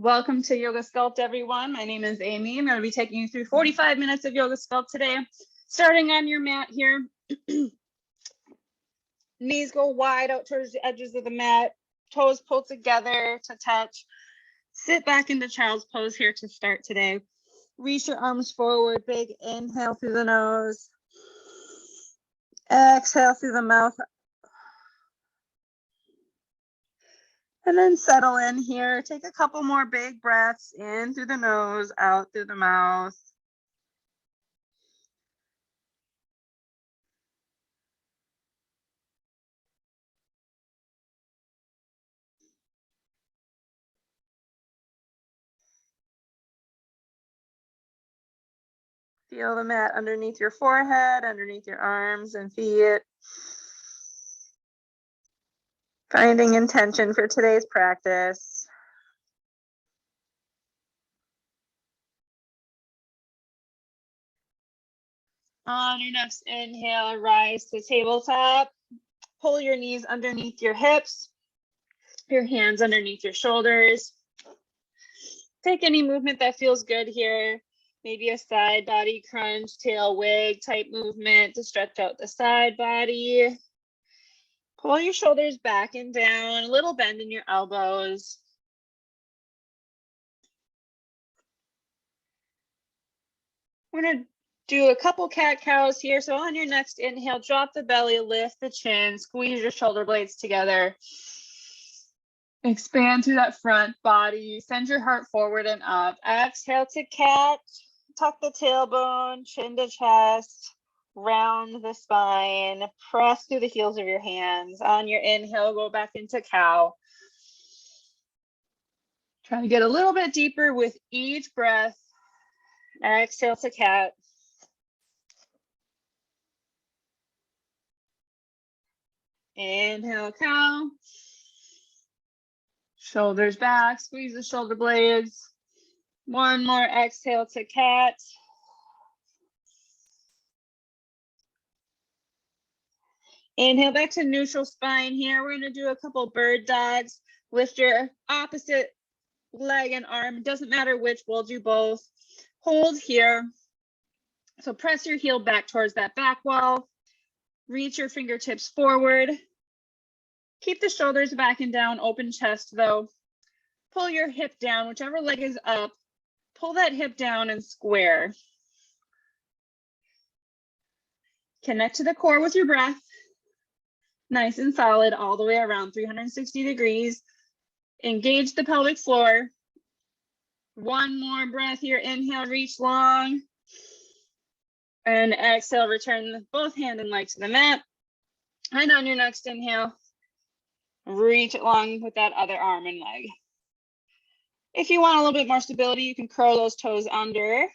Welcome to Yoga Sculpt, everyone. My name is Amy. I'm going to be taking you through 45 minutes of Yoga Sculpt today. Starting on your mat here. Knees go wide out towards the edges of the mat. Toes pull together to touch. Sit back into child's pose here to start today. Reach your arms forward. Big inhale through the nose. Exhale through the mouth. And then settle in here. Take a couple more big breaths in through the nose, out through the mouth. Feel the mat underneath your forehead, underneath your arms and feet. Finding intention for today's practice. On your next inhale, rise to tabletop. Pull your knees underneath your hips, your hands underneath your shoulders. Take any movement that feels good here. Maybe a side body crunch, tail wig type movement to stretch out the side body. Pull your shoulders back and down, a little bend in your elbows. We're going to do a couple cat-cows here. So on your next inhale, drop the belly, lift the chin, squeeze your shoulder blades together. Expand through that front body. Send your heart forward and up. Exhale to cat. Tuck the tailbone, chin to chest. Round the spine. Press through the heels of your hands. On your inhale, go back into cow. Try to get a little bit deeper with each breath. Exhale to cat. Inhale, cow. Shoulders back, squeeze the shoulder blades. One more exhale to cat. Inhale back to neutral spine here. We're going to do a couple bird dogs. Lift your opposite leg and arm. It doesn't matter which, we'll do both. Hold here. So press your heel back towards that back wall. Reach your fingertips forward. Keep the shoulders back and down, open chest though. Pull your hip down, whichever leg is up. Pull that hip down and square. Connect to the core with your breath. Nice and solid all the way around 360 degrees. Engage the pelvic floor. One more breath here. Inhale, reach long. And exhale, return both hand and leg to the mat. And on your next inhale, reach it long with that other arm and leg. If you want a little bit more stability, you can curl those toes under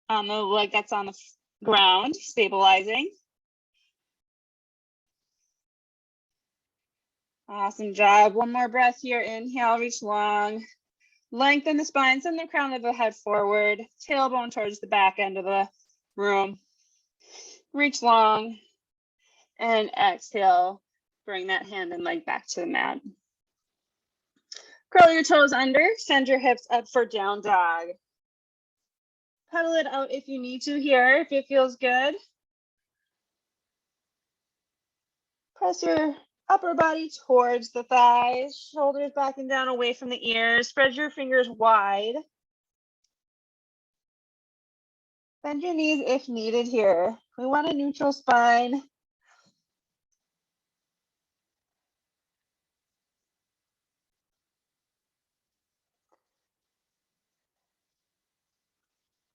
on the leg that's on the ground, stabilizing. Awesome job. One more breath here. Inhale, reach long. Lengthen the spine, send the crown of the head forward, tailbone towards the back end of the room. Reach long and exhale. Bring that hand and leg back to the mat. Curl your toes under, send your hips up for down dog. Pedal it out if you need to here, if it feels good. Press your upper body towards the thighs, shoulders back and down away from the ears. Spread your fingers wide. Bend your knees if needed here. We want a neutral spine.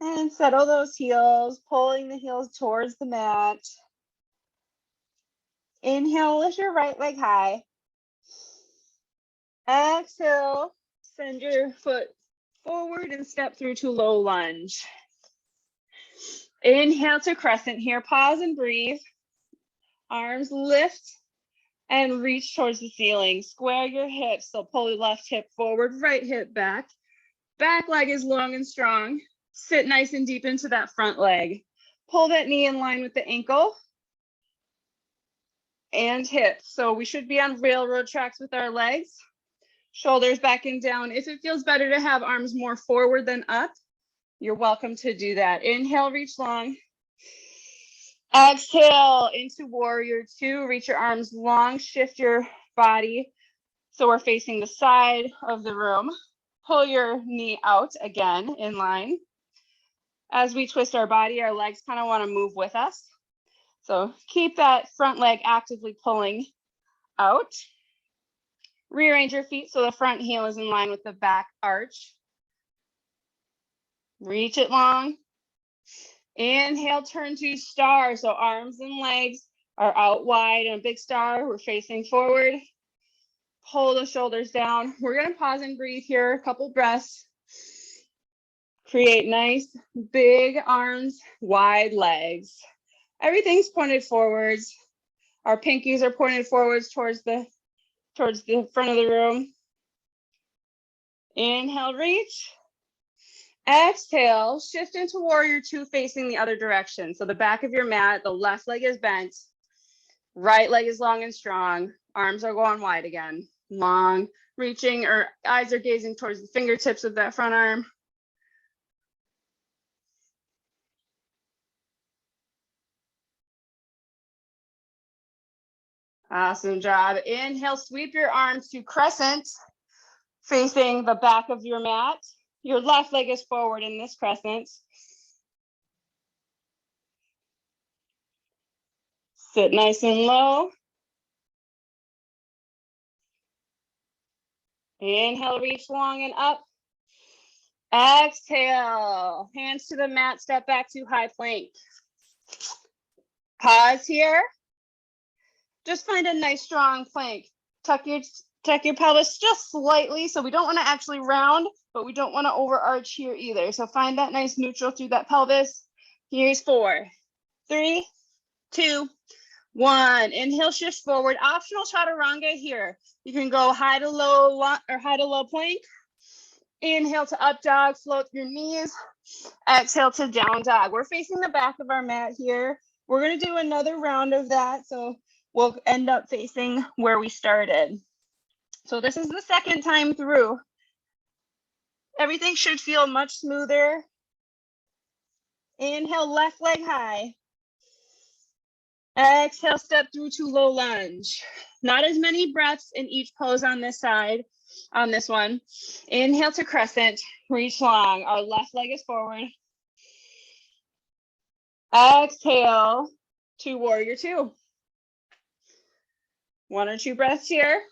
And settle those heels, pulling the heels towards the mat. Inhale, lift your right leg high. Exhale, send your foot forward and step through to low lunge. Inhale to crescent here. Pause and breathe. Arms lift and reach towards the ceiling. Square your hips. So pull your left hip forward, right hip back. Back leg is long and strong. Sit nice and deep into that front leg. Pull that knee in line with the ankle and hip. So we should be on railroad tracks with our legs. Shoulders back and down. If it feels better to have arms more forward than up, you're welcome to do that. Inhale, reach long. Exhale into warrior two. Reach your arms long, shift your body so we're facing the side of the room. Pull your knee out again in line. As we twist our body, our legs kind of want to move with us. So keep that front leg actively pulling out. Rearrange your feet so the front heel is in line with the back arch. Reach it long. Inhale, turn to star. So arms and legs are out wide and a big star. We're facing forward. Pull the shoulders down. We're going to pause and breathe here, a couple breaths. Create nice, big arms, wide legs. Everything's pointed forwards. Our pinkies are pointed forwards towards the front of the room. Inhale, reach. Exhale, shift into warrior two facing the other direction. So the back of your mat, the left leg is bent. Right leg is long and strong. Arms are going wide again. Long, reaching, or eyes are gazing towards the fingertips of that front arm. Awesome job. Inhale, sweep your arms to crescent, facing the back of your mat. Your left leg is forward in this crescent. Sit nice and low. Inhale, reach long and up. Exhale, hands to the mat, step back to high plank. Pause here. Just find a nice strong plank. Tuck your pelvis just slightly. So we don't want to actually round, but we don't want to overarch here either. So find that nice neutral through that pelvis. Here's 4, 3, 2, 1. Inhale, shift forward. Optional chaturanga here. You can go high to low or high to low plank. Inhale to up dog, float your knees. Exhale to down dog. We're facing the back of our mat here. We're going to do another round of that. So we'll end up facing where we started. So this is the second time through. Everything should feel much smoother. Inhale, left leg high. Exhale, step through to low lunge. Not as many breaths in each pose on this side, on this one. Inhale to crescent, reach long. Our left leg is forward. Exhale to warrior two. 1 or 2 breaths here.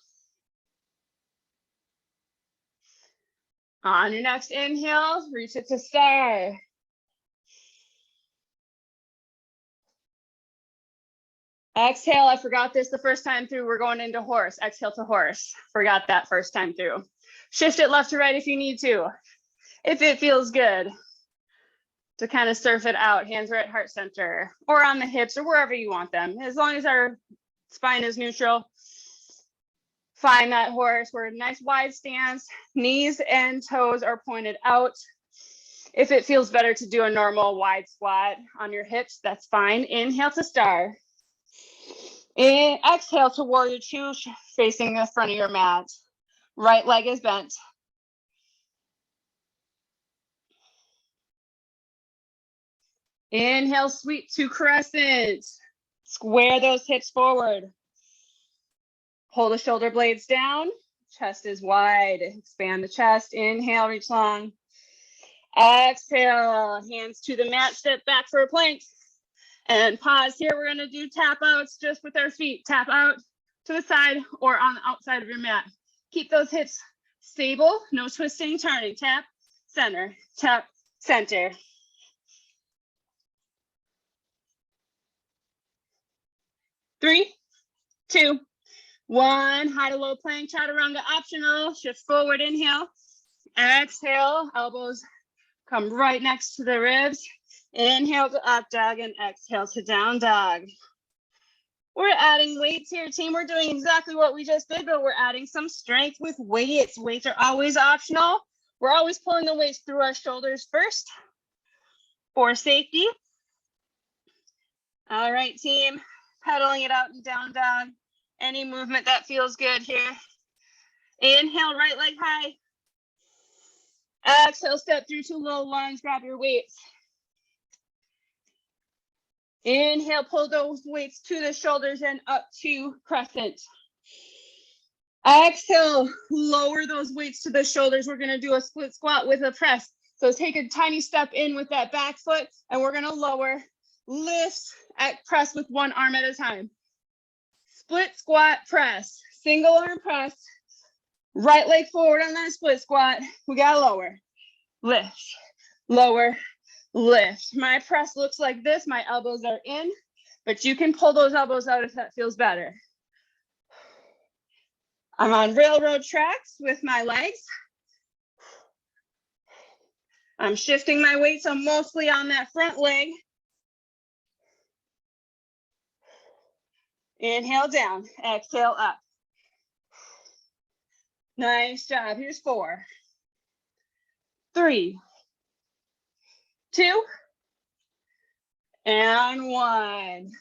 On your next inhale, reach it to star. Exhale, I forgot this the first time through. We're going into horse. Exhale to horse. Forgot that first time through. Shift it left to right if you need to. If it feels good to kind of surf it out. Hands are at heart center or on the hips or wherever you want them. As long as our spine is neutral. Find that horse. We're in a nice wide stance. Knees and toes are pointed out. If it feels better to do a normal wide squat on your hips, that's fine. Inhale to star. Exhale to warrior two, facing the front of your mat. Right leg is bent. Inhale, sweep to crescent. Square those hips forward. Pull the shoulder blades down. Chest is wide. Expand the chest. Inhale, reach long. Exhale, hands to the mat. Step back for a plank. And pause here. We're going to do tap outs just with our feet. Tap out to the side or on the outside of your mat. Keep those hips stable. No twisting, turning. Tap, center. Tap, center. Three, 2, 1. High to low plank, chaturanga optional. Shift forward, inhale. Exhale, elbows come right next to the ribs. Inhale to up dog and exhale to down dog. We're adding weights here, team. We're doing exactly what we just did, but we're adding some strength with weights. Weights are always optional. We're always pulling the weights through our shoulders first for safety. All right, team. Pedaling it out and down dog. Any movement that feels good here. Inhale, right leg high. Exhale, step through to low lunge, grab your weights. Inhale, pull those weights to the shoulders and up to crescent. Exhale, lower those weights to the shoulders. We're gonna do a split squat with a press. So take a tiny step in with that back foot, and we're gonna lower, lift, press with one arm at a time. Split squat, press, single arm press, right leg forward on that split squat. We gotta lower, lift, lower, lift. My press looks like this. My elbows are in, but you can pull those elbows out if that feels better. I'm on railroad tracks with my legs. I'm shifting my weight, so I'm mostly on that front leg. Inhale down, exhale up. Nice job. Here's 4, 3, 2, and 1.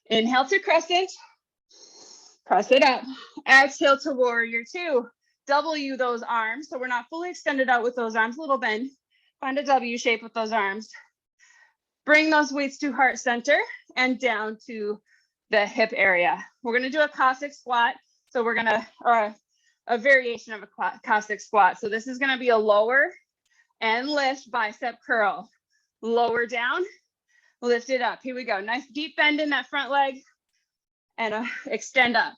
Inhale to crescent. Press it up. Exhale to warrior 2. W those arms, so we're not fully extended out with those arms, a little bend. Find a W shape with those arms. Bring those weights to heart center and down to the hip area. We're gonna do a Cossack squat. So we're gonna, or a variation of a Cossack squat. So this is gonna be a lower and lift bicep curl. Lower down, lift it up. Here we go. Nice deep bend in that front leg and extend up.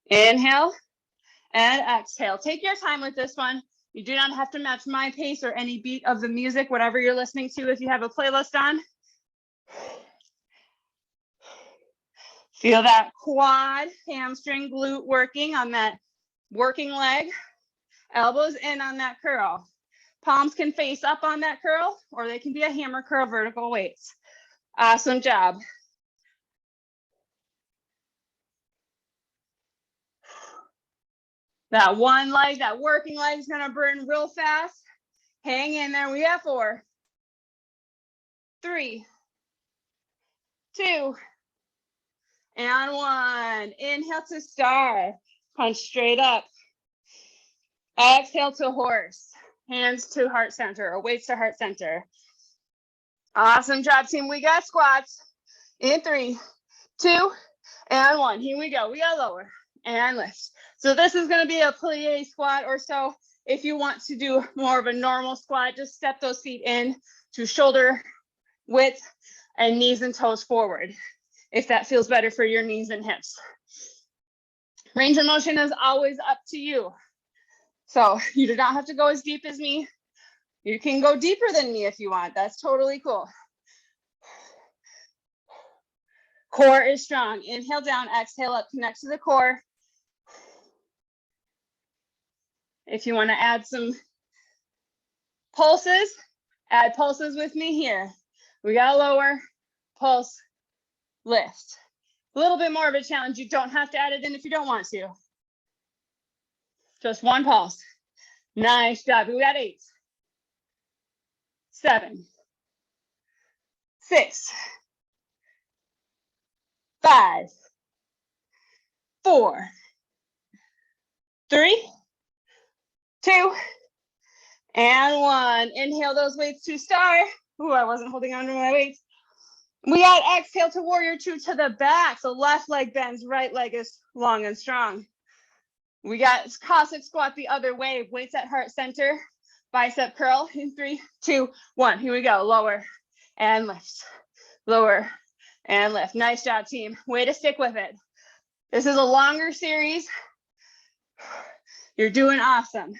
Inhale and exhale. Take your time with this one. You do not have to match my pace or any beat of the music, whatever you're listening to if you have a playlist on. Feel that quad, hamstring, glute working on that working leg. Elbows in on that curl. Palms can face up on that curl, or they can be a hammer curl, vertical weights. Awesome job. That one leg, that working leg is gonna burn real fast. Hang in there. We have 4, 3, 2, and 1. Inhale to star. Punch straight up. Exhale to horse. Hands to heart center, or weights to heart center. Awesome job, team. We got squats in 3, 2, and 1. Here we go. We got lower and lift. So this is going to be a plie squat or so. If you want to do more of a normal squat, just step those feet in to shoulder width and knees and toes forward, if that feels better for your knees and hips. Range of motion is always up to you. So you do not have to go as deep as me. You can go deeper than me if you want. That's totally cool. Core is strong. Inhale down, exhale up, connect to the core. If you want to add some pulses, add pulses with me here. We got lower, pulse, lift. A little bit more of a challenge. You don't have to add it in if you don't want to. Just one pulse. Nice job. We got 8, 7, 6, 5, 4, 3, 2, and 1. Inhale those weights to star. Ooh, I wasn't holding on to my weights. We got exhale to warrior 2 to the back. So left leg bends, right leg is long and strong. We got Cossack squat the other way. Weights at heart center, bicep curl in 3, 2, 1. Here we go. Lower and lift. Lower and lift. Nice job, team. Way to stick with it. This is a longer series. You're doing awesome.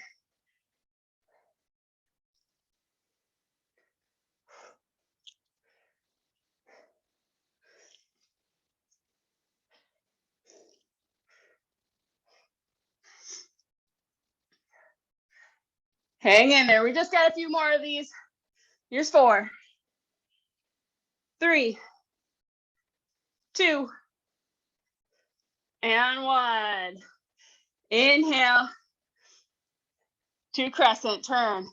Hang in there. We just got a few more of these. Here's 4, 3, 2, and 1. Inhale to crescent, turn.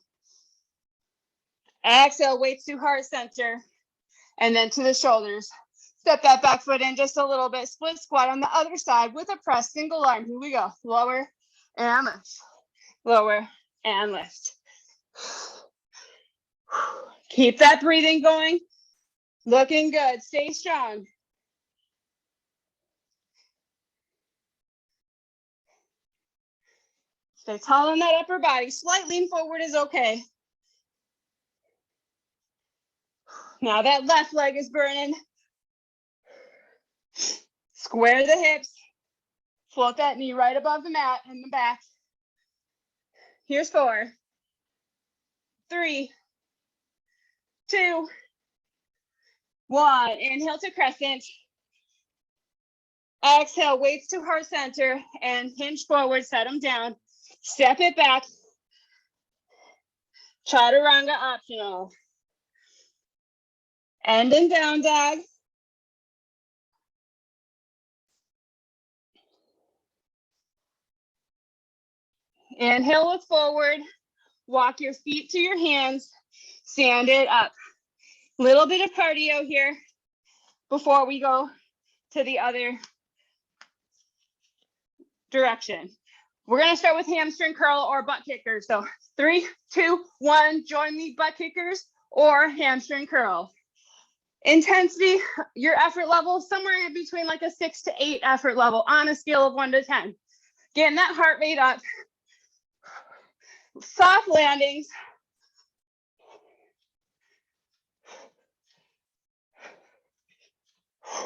Exhale, weights to heart center, and then to the shoulders. Step that back foot in just a little bit. Split squat on the other side with a press, single arm. Here we go. Lower and lift. Lower and lift. Keep that breathing going. Looking good. Stay strong. Stay tall in that upper body. Slight lean forward is okay. Now that left leg is burning. Square the hips. Float that knee right above the mat in the back. Here's 4, 3, 2, 1. Inhale to crescent. Exhale, weights to heart center and hinge forward, set them down. Step it back. Chaturanga optional. End in down dog. Inhale, look forward. Walk your feet to your hands. Stand it up. Little bit of cardio here before we go to the other direction. We're going to start with hamstring curl or butt kickers. So 3, 2, 1, join me, butt kickers or hamstring curl. Intensity, your effort level, somewhere in between like a 6 to 8 effort level on a scale of 1 to 10. Getting that heart rate up. Soft landings.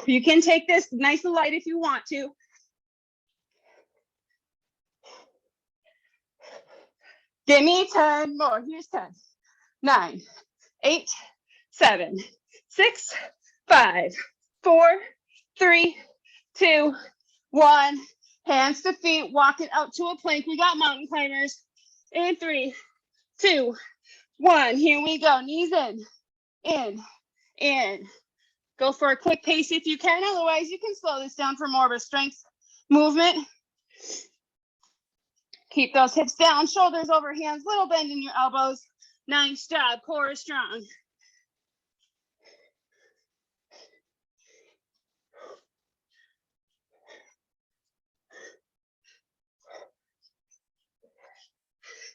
You can take this nice and light if you want to. Give me 10 more. Here's 10, 9, 8, 7, 6, 5, 4, 3, 2, 1. Hands to feet. Walk it out to a plank. We got mountain climbers. In 3, 2, 1. Here we go. Knees in. Go for a quick pace if you can. Otherwise, you can slow this down for more of a strength movement. Keep those hips down, shoulders over hands, little bend in your elbows. Nice job. Core is strong.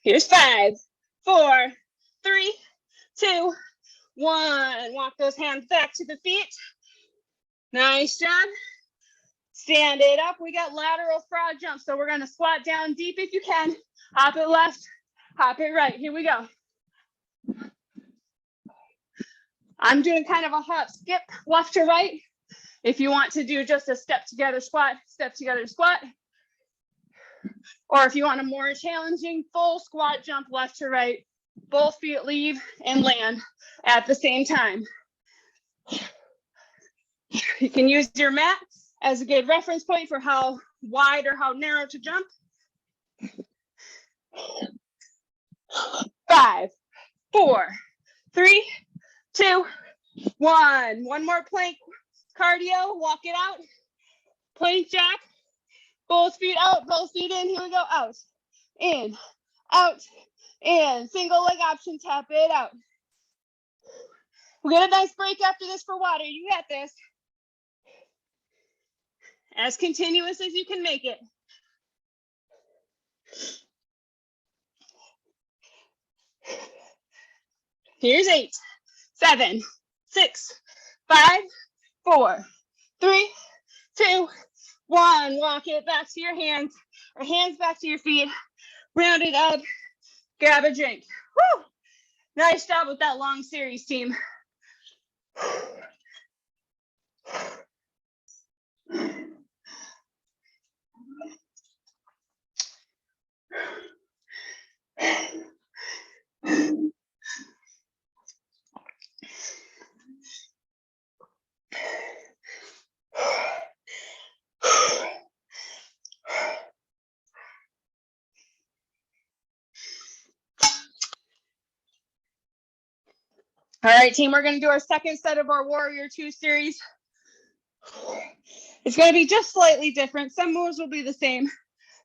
Here's 5, 4, 3, 2, 1. Walk those hands back to the feet. Nice job. Stand it up. We got lateral frog jump. So we're going to squat down deep if you can. Hop it left, hop it right. Here we go. I'm doing kind of a hop skip left to right. If you want to do just a step together squat, or if you want a more challenging full squat jump left to right, both feet leave and land at the same time. You can use your mat as a good reference point for how wide or how narrow to jump. 5, 4, 3, 2, 1. One more plank cardio. Walk it out. Plank jack. Both feet out, both feet in. Here we go. Out, in, out, in. Single leg option. Tap it out. We'll get a nice break after this for water. You got this. As continuous as you can make it. Here's 8, 7, 6, 5, 4, 3, 2, 1. Walk it back to your hands, or hands back to your feet. Round it up. Grab a drink. Woo! Nice job with that long series, team. All right, team, we're going to do our second set of our Warrior 2 series. It's going to be just slightly different. Some moves will be the same,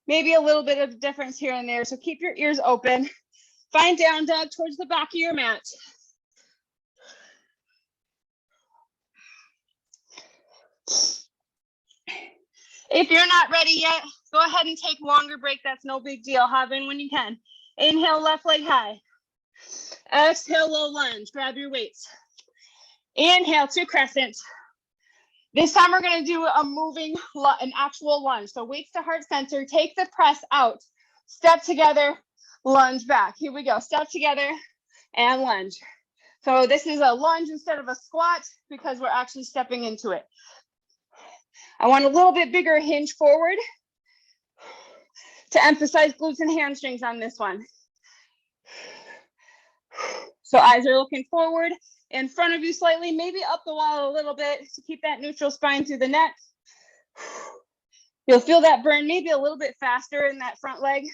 maybe a little bit of difference here and there. So keep your ears open. Find down dog towards the back of your mat. If you're not ready yet, go ahead and take longer break. That's no big deal. Hop in when you can. Inhale, left leg high. Exhale, low lunge. Grab your weights. Inhale to crescent. This time we're going to do a moving, an actual lunge. So weights to heart center. Take the press out. Step together, lunge back. Here we go. Step together and lunge. So this is a lunge instead of a squat because we're actually stepping into it. I want a little bit bigger hinge forward to emphasize glutes and hamstrings on this one. So eyes are looking forward, in front of you slightly, maybe up the wall a little bit to keep that neutral spine through the neck. You'll feel that burn maybe a little bit faster in that front leg.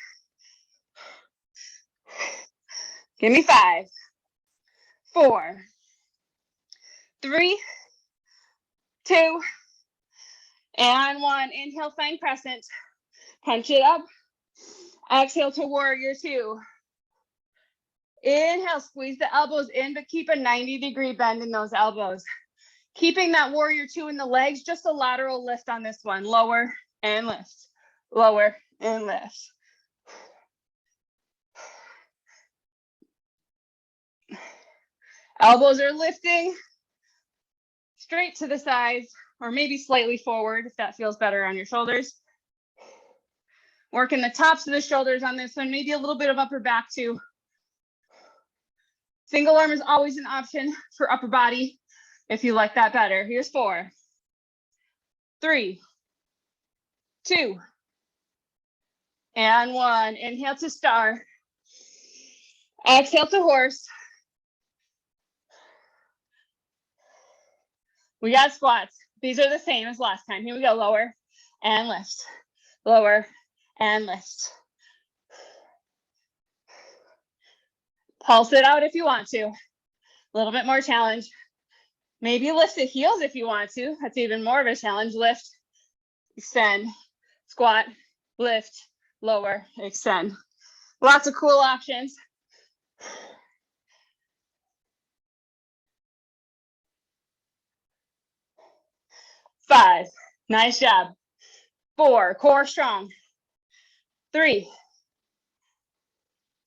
Give me 5, 4, 3, 2, and 1. Inhale, find crescent. Punch it up. Exhale to warrior 2. Inhale, squeeze the elbows in, but keep a 90-degree bend in those elbows. Keeping that warrior 2 in the legs, just a lateral lift on this one. Lower and lift. Lower and lift. Elbows are lifting straight to the sides, or maybe slightly forward if that feels better on your shoulders. Working the tops of the shoulders on this one, maybe a little bit of upper back too. Single arm is always an option for upper body if you like that better. Here's 4, 3, 2, and 1. Inhale to star. Exhale to horse. We got squats. These are the same as last time. Here we go. Lower and lift. Lower and lift. Pulse it out if you want to. A little bit more challenge. Maybe lift the heels if you want to. That's even more of a challenge. Lift, extend, squat, lift, lower, extend. Lots of cool options. Five, nice job. 4, core strong. 3,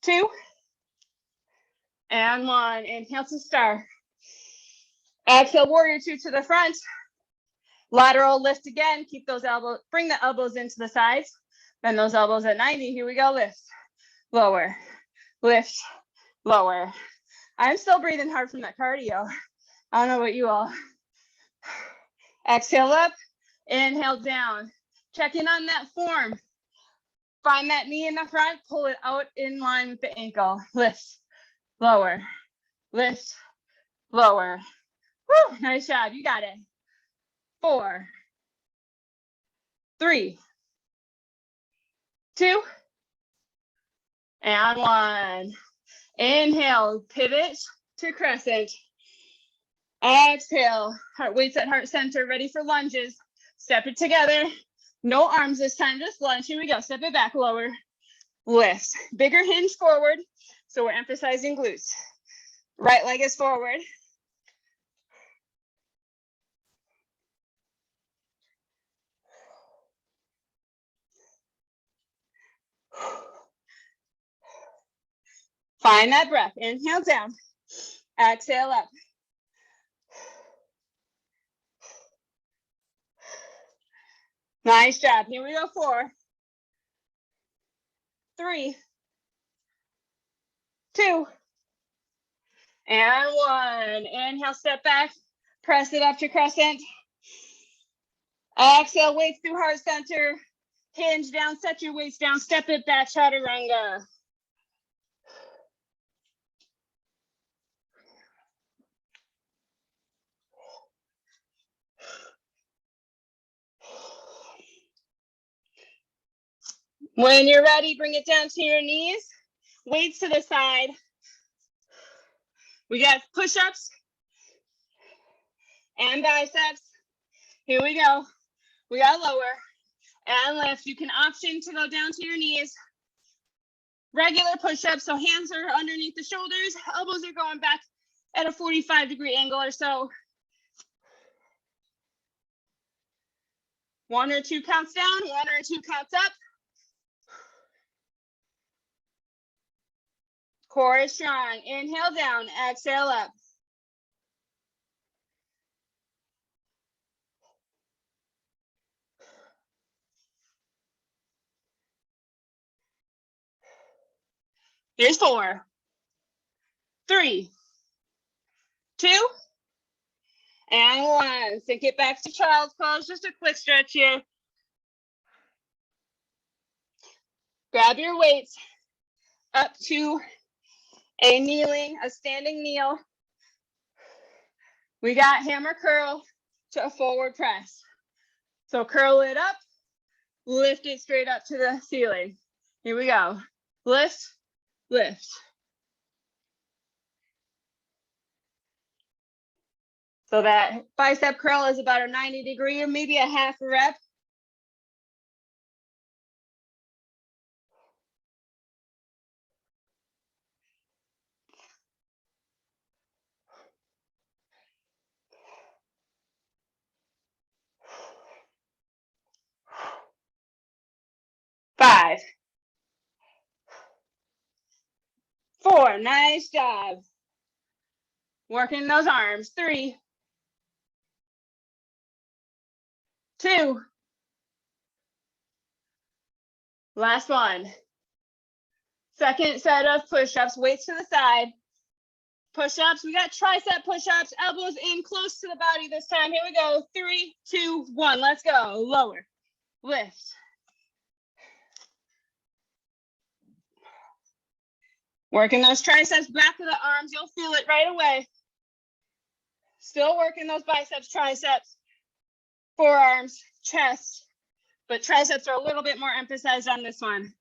2, and 1. Inhale to star. Exhale, warrior 2 to the front. Lateral lift again. Keep those elbows, bring the elbows into the sides. Bend those elbows at 90. Here we go. Lift, lower, lift, lower. I'm still breathing hard from that cardio. I don't know about you all. Exhale up, inhale down. Check in on that form. Find that knee in the front, pull it out in line with the ankle. Lift, lower, lift, lower. Woo, nice job, you got it. 4, 3, 2, and 1. Inhale, pivot to crescent. Exhale, heart weights at heart center, ready for lunges. Step it together. No arms this time, just lunge. Here we go. Step it back, lower, lift. Bigger hinge forward, so we're emphasizing glutes. Right leg is forward. Find that breath. Inhale down. Exhale up. Nice job. Here we go. 4, 3, 2, and 1. Inhale, step back. Press it up to crescent. Exhale, weights through heart center. Hinge down, set your weights down. Step it back, chaturanga. When you're ready, bring it down to your knees. Weights to the side. We got push-ups and biceps. Here we go. We got lower and lift. You can option to go down to your knees. Regular push-ups, so hands are underneath the shoulders. Elbows are going back at a 45-degree angle or so. 1 or 2 counts down, 1 or 2 counts up. Core is strong. Inhale down, exhale up. Here's 4, 3, 2, and 1. Sink it back to child's pose. Just a quick stretch here. Grab your weights up to a standing kneel. We got hammer curl to a forward press. So curl it up, lift it straight up to the ceiling. Here we go. Lift, lift. So that bicep curl is about a 90-degree or maybe a half rep. Five, 4, nice job. Working those arms. 3, 2, last one. Second set of push-ups, weights to the side. Push-ups, we got tricep push-ups, elbows in close to the body this time. Here we go. 3, 2, 1, let's go. Lower, lift. Working those triceps, back of the arms, you'll feel it right away. Still working those biceps, triceps, forearms, chest, but triceps are a little bit more emphasized on this one.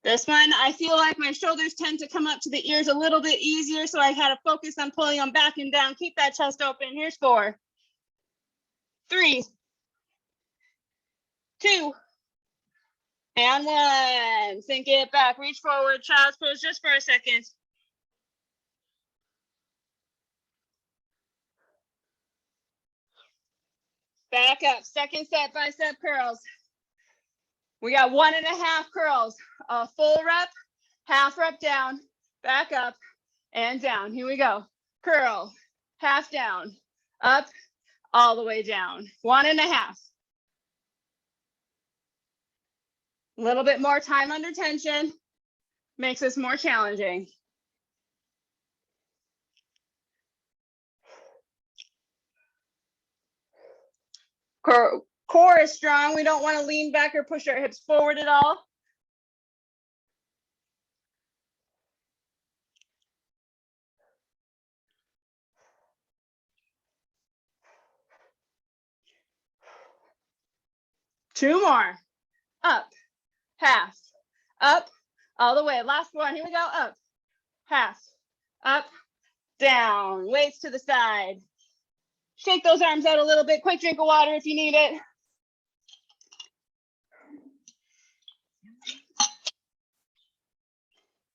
This one, I feel like my shoulders tend to come up to the ears a little bit easier, so I had to focus on pulling them back and down. Keep that chest open. Here's 4, 3, 2, and 1. Sink it back, reach forward, child's pose just for a second. Back up, second set, bicep curls. We got 1.5 curls, a full rep, half rep down, back up and down. Here we go. Curl, half down, up, all the way down. 1.5. A little bit more time under tension makes this more challenging. Core is strong. We don't want to lean back or push our hips forward at all. Two more. Up, half, up, all the way. Last one. Here we go. Up, half, up, down. Weights to the side. Shake those arms out a little bit. Quick drink of water if you need it.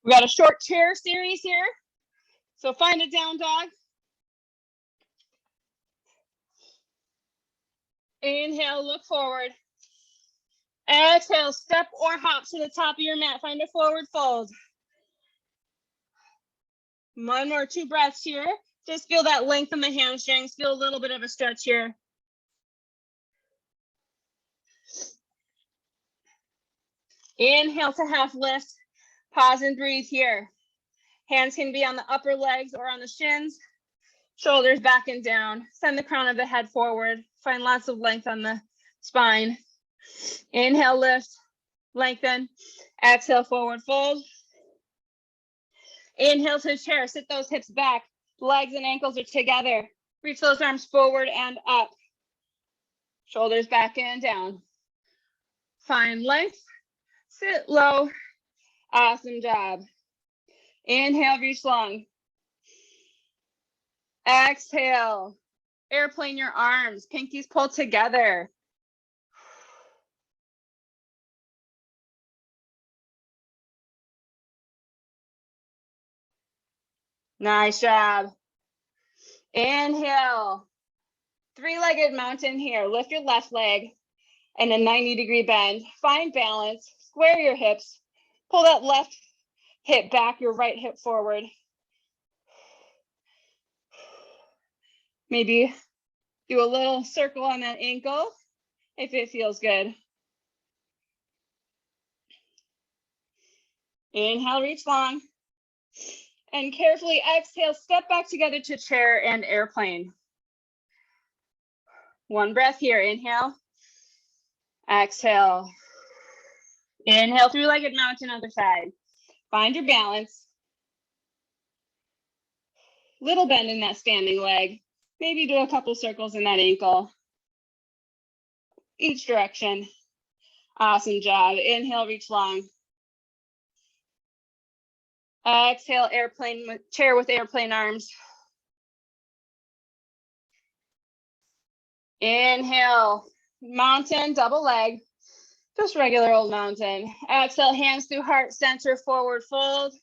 We got a short chair series here. So find a down dog. Inhale, look forward. Exhale, step or hop to the top of your mat. Find a forward fold. 1 or 2 breaths here. Just feel that length in the hamstrings. Feel a little bit of a stretch here. Inhale to half lift. Pause and breathe here. Hands can be on the upper legs or on the shins. Shoulders back and down. Send the crown of the head forward. Find lots of length on the spine. Inhale, lift, lengthen. Exhale, forward fold. Inhale to chair. Sit those hips back. Legs and ankles are together. Reach those arms forward and up. Shoulders back and down. Find length. Sit low. Awesome job. Inhale, reach long. Exhale. Airplane your arms. Pinkies pull together. Nice job. Inhale. Three-legged mountain here. Lift your left leg and a 90-degree bend. Find balance. Square your hips. Pull that left hip back, your right hip forward. Maybe do a little circle on that ankle if it feels good. Inhale, reach long. And carefully exhale, step back together to chair and airplane. One breath here, inhale. Exhale. Inhale, three-legged mountain, other side. Find your balance. Little bend in that standing leg. Maybe do a couple circles in that ankle. Each direction. Awesome job. Inhale, reach long. Exhale, airplane, chair with airplane arms. Inhale, mountain, double leg. Just regular old mountain. Exhale, hands through heart center, forward fold.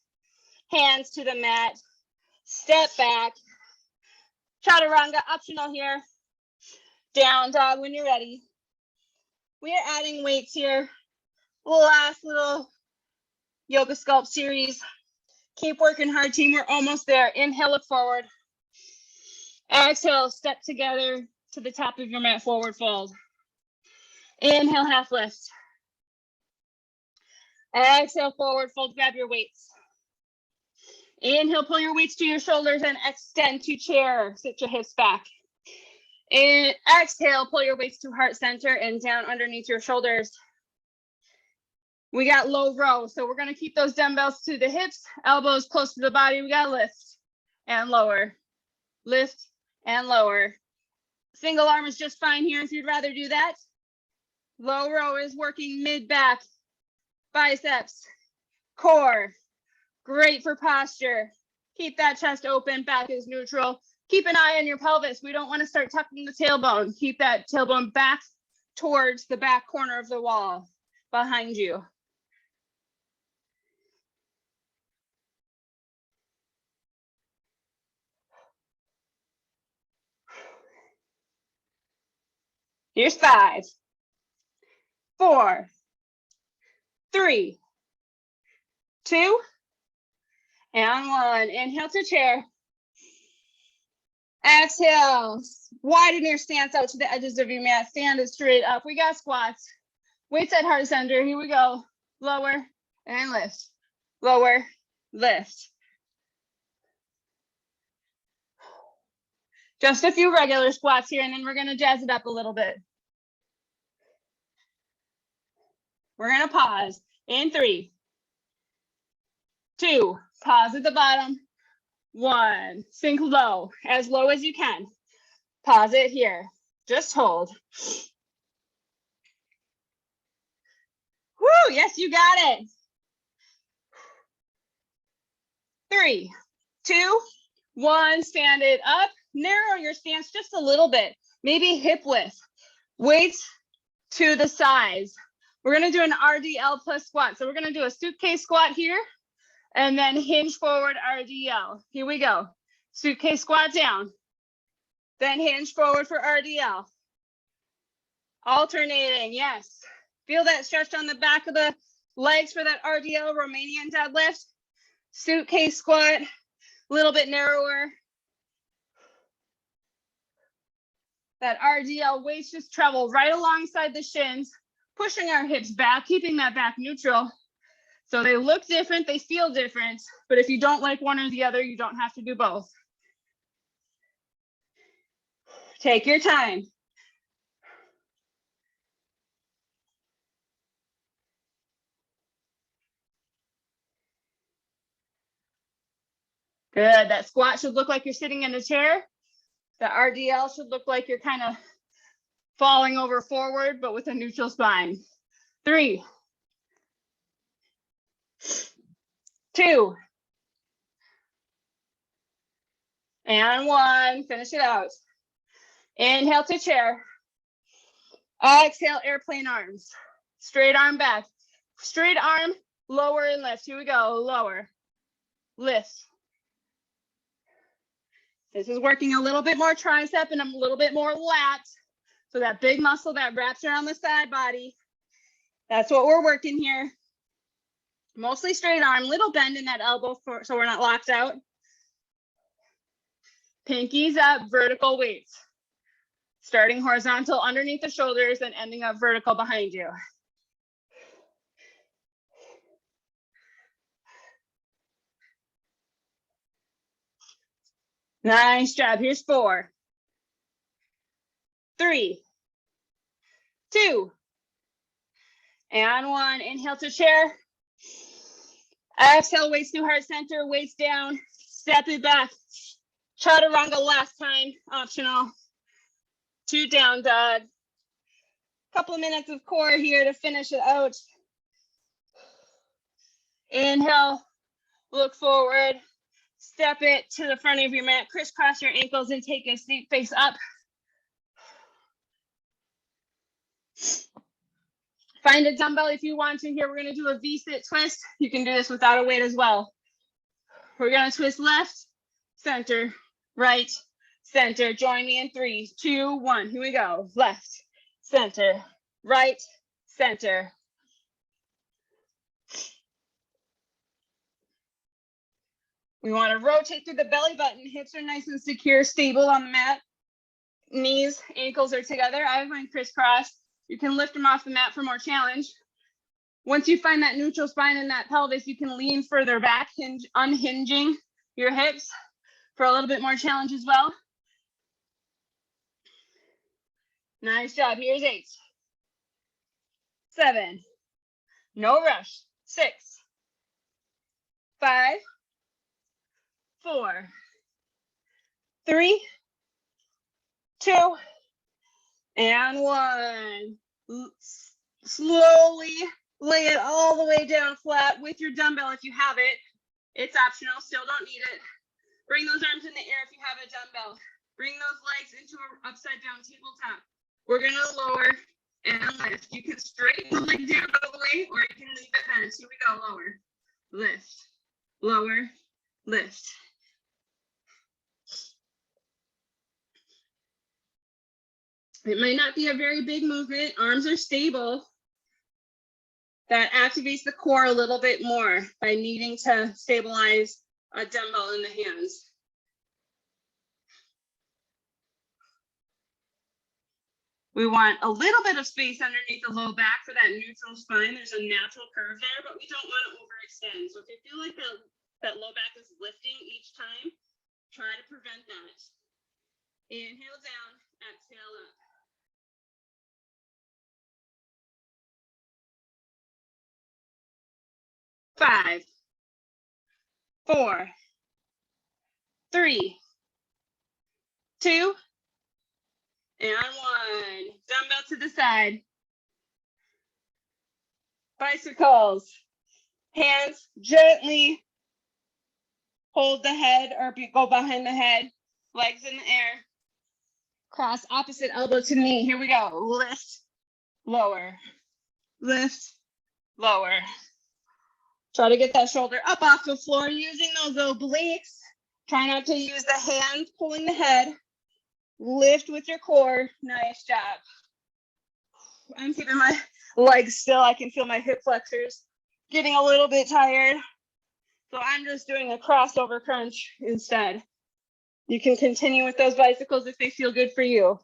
Hands to the mat. Step back. Chaturanga, optional here. Down dog when you're ready. We are adding weights here. Last little yoga sculpt series. Keep working hard, team. We're almost there. Inhale, look forward. Exhale, step together to the top of your mat, forward fold. Inhale, half lift. Exhale, forward fold, grab your weights. Inhale, pull your weights to your shoulders and extend to chair. Sit your hips back. Exhale, pull your weights to heart center and down underneath your shoulders. We got low row, so we're gonna keep those dumbbells to the hips, elbows close to the body. We got lift and lower, lift and lower. Single arm is just fine here if you'd rather do that. Low row is working mid-back, biceps, core. Great for posture. Keep that chest open, back is neutral. Keep an eye on your pelvis. We don't want to start tucking the tailbone. Keep that tailbone back towards the back corner of the wall behind you. Here's 5, 4, 3, 2, and 1. Inhale to chair. Exhale, widen your stance out to the edges of your mat. Stand it straight up. We got squats. Weights at heart center. Here we go. Lower and lift. Lower, lift. Just a few regular squats here, and then we're gonna jazz it up a little bit. We're gonna pause in 3, 2, pause at the bottom. 1, sink low as you can. Pause it here, just hold. Woo, yes, you got it. 3, 2, 1, stand it up. Narrow your stance just a little bit, maybe hip width. Weights to the sides. We're gonna do an RDL plus squat. So we're gonna do a suitcase squat here and then hinge forward RDL. Here we go. Suitcase squat down, then hinge forward for RDL. Alternating, yes. Feel that stretch on the back of the legs for that RDL, Romanian deadlift. Suitcase squat, a little bit narrower. That RDL, weights just travel right alongside the shins, pushing our hips back, keeping that back neutral. So they look different, they feel different, but if you don't like one or the other, you don't have to do both. Take your time. Good, that squat should look like you're sitting in a chair. The RDL should look like you're kind of falling over forward, but with a neutral spine. 3, 2, and 1. Finish it out. Inhale to chair. Exhale, airplane arms. Straight arm back. Straight arm, lower and lift. Here we go. Lower, lift, This is working a little bit more tricep and a little bit more lat. So that big muscle that wraps around the side body, that's what we're working here. Mostly straight arm, little bend in that elbow so we're not locked out. Pinkies up, vertical weights. Starting horizontal underneath the shoulders and ending up vertical behind you. Nice job. Here's 4, 3, 2, and 1. Inhale to chair. Exhale, weights to heart center, weights down. Step it back. Chaturanga last time, optional. 2 down dog. Couple of minutes of core here to finish it out. Inhale, look forward. Step it to the front of your mat. Crisscross your ankles and take a seat face up. Find a dumbbell if you want to. Here, we're going to do a V-sit twist. You can do this without a weight as well. We're going to twist left, center, right, center. Join me in 3, 2, 1. Here we go. Left, center, right, center. We want to rotate through the belly button. Hips are nice and secure, stable on the mat. Knees, ankles are together. I have mine crisscrossed. You can lift them off the mat for more challenge. Once you find that neutral spine in that pelvis, you can lean further back, unhinging your hips for a little bit more challenge as well. Nice job. Here's 8, 7, no rush. 6, 5, 4, 3, 2, and 1. Slowly lay it all the way down flat with your dumbbell if you have it. It's optional, still don't need it. Bring those arms in the air if you have a dumbbell. Bring those legs into an upside down tabletop. We're gonna lower and lift. You can straighten the leg down all the way, or you can leave it bent. Here we go, lower, lift, lower, lift. It might not be a very big movement. Arms are stable. That activates the core a little bit more by needing to stabilize a dumbbell in the hands. We want a little bit of space underneath the low back for that neutral spine. There's a natural curve there, but we don't want to overextend. So if you feel like that low back is lifting each time, try to prevent that. Inhale down, exhale up. 5, 4, 3, 2, and 1. Dumbbell to the side. Bicycles. Hands gently hold the head or go behind the head. Legs in the air. Cross opposite elbow to knee. Here we go. Lift, lower, lift, lower. Try to get that shoulder up off the floor using those obliques. Try not to use the hands pulling the head. Lift with your core. Nice job. I'm keeping my legs still. I can feel my hip flexors getting a little bit tired. So I'm just doing a crossover crunch instead. You can continue with those bicycles if they feel good for you.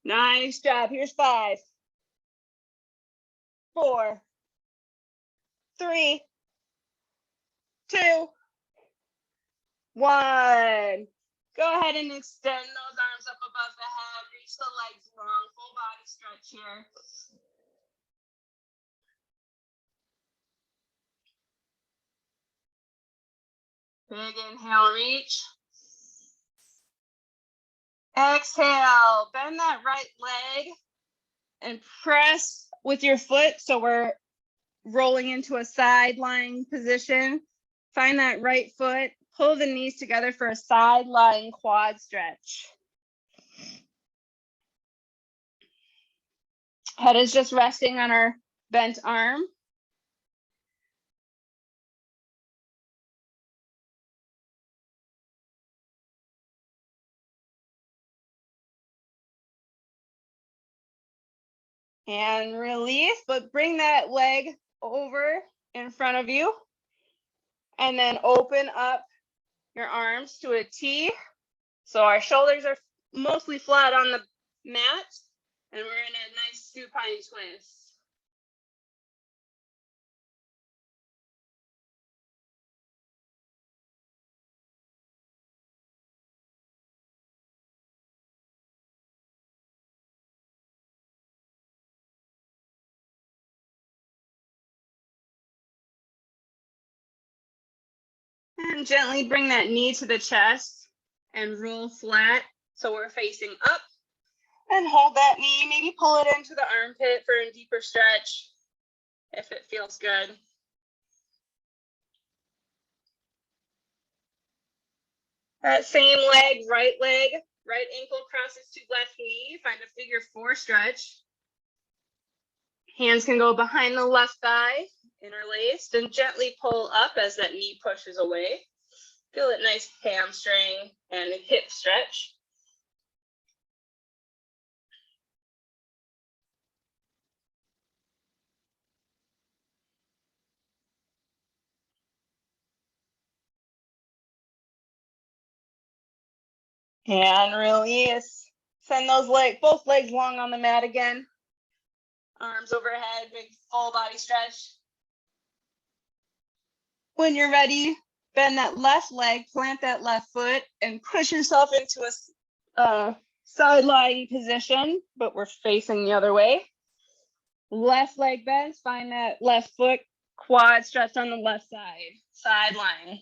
Nice job. Here's 5, 4, 3, 2, 1. Go ahead and extend those arms up above the head. Reach the legs long. Full body stretch here. Big inhale, reach. Exhale, bend that right leg and press with your foot. So we're rolling into a side lying position. Find that right foot, pull the knees together for a side lying quad stretch. Head is just resting on our bent arm. and release, but bring that leg over in front of you and then open up your arms to a T. So our shoulders are mostly flat on the mat and we're in a nice supine twist. And gently bring that knee to the chest and roll flat so we're facing up. And hold that knee, maybe pull it into the armpit for a deeper stretch if it feels good. That same leg, right ankle crosses to left knee. Find a figure 4 stretch. Hands can go behind the left thigh, interlaced, and gently pull up as that knee pushes away. Feel that nice hamstring and hip stretch. And release. Send those both legs long on the mat again. Arms overhead, big full body stretch. When you're ready, bend that left leg, plant that left foot, and push yourself into a side lying position, but we're facing the other way. Left leg bends, find that left foot, quad stretch on the left side, side lying.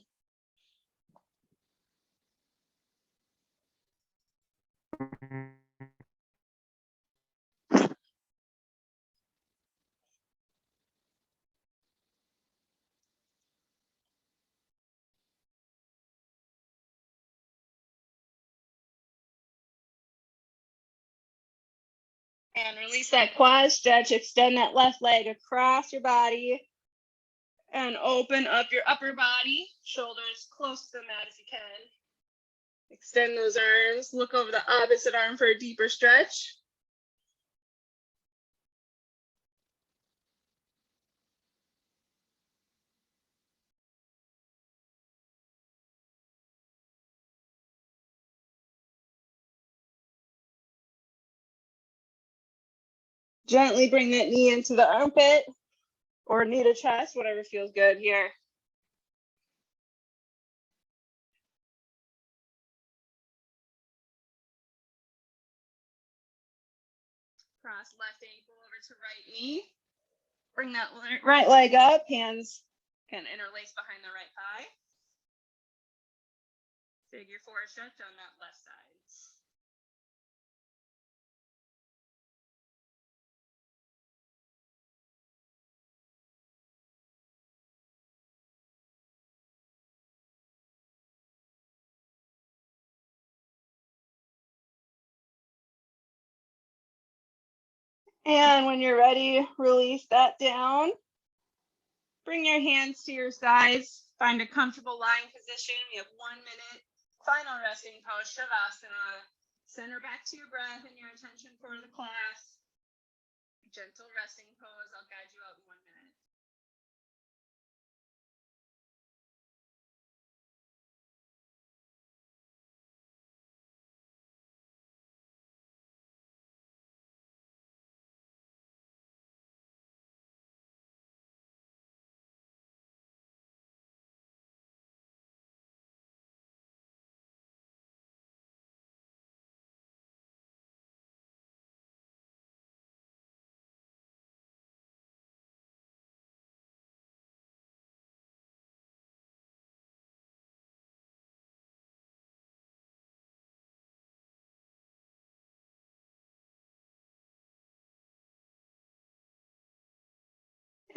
And release that quad stretch, extend that left leg across your body and open up your upper body, shoulders close to the mat as you can. Extend those arms, look over the opposite arm for a deeper stretch. Gently bring that knee into the armpit or knee to chest, whatever feels good here. Cross left ankle over to right knee. Bring that right leg up, hands can interlace behind the right thigh. Figure 4 stretch on that left side. And when you're ready, release that down. Bring your hands to your sides. Find a comfortable lying position. We have 1 minute. Final resting pose, Shavasana. Center back to your breath and your intention for the class. Gentle resting pose. I'll guide you out in 1 minute.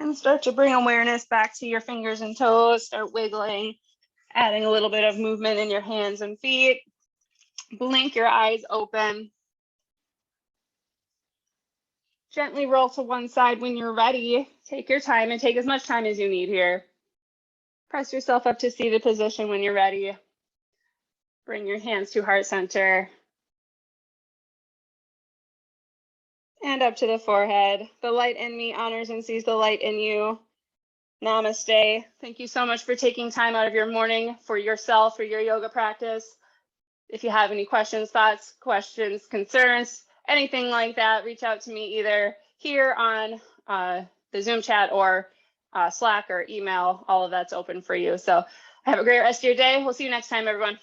And start to bring awareness back to your fingers and toes. Start wiggling, adding a little bit of movement in your hands and feet. Blink your eyes open. Gently roll to one side when you're ready. Take your time and take as much time as you need here. Press yourself up to seated position when you're ready. Bring your hands to heart center. And up to the forehead. The light in me honors and sees the light in you. Namaste. Thank you so much for taking time out of your morning for yourself, for your yoga practice. If you have any questions, thoughts, questions, concerns, anything like that, reach out to me either here on the Zoom chat or Slack or email. All of that's open for you. So have a great rest of your day. We'll see you next time, everyone.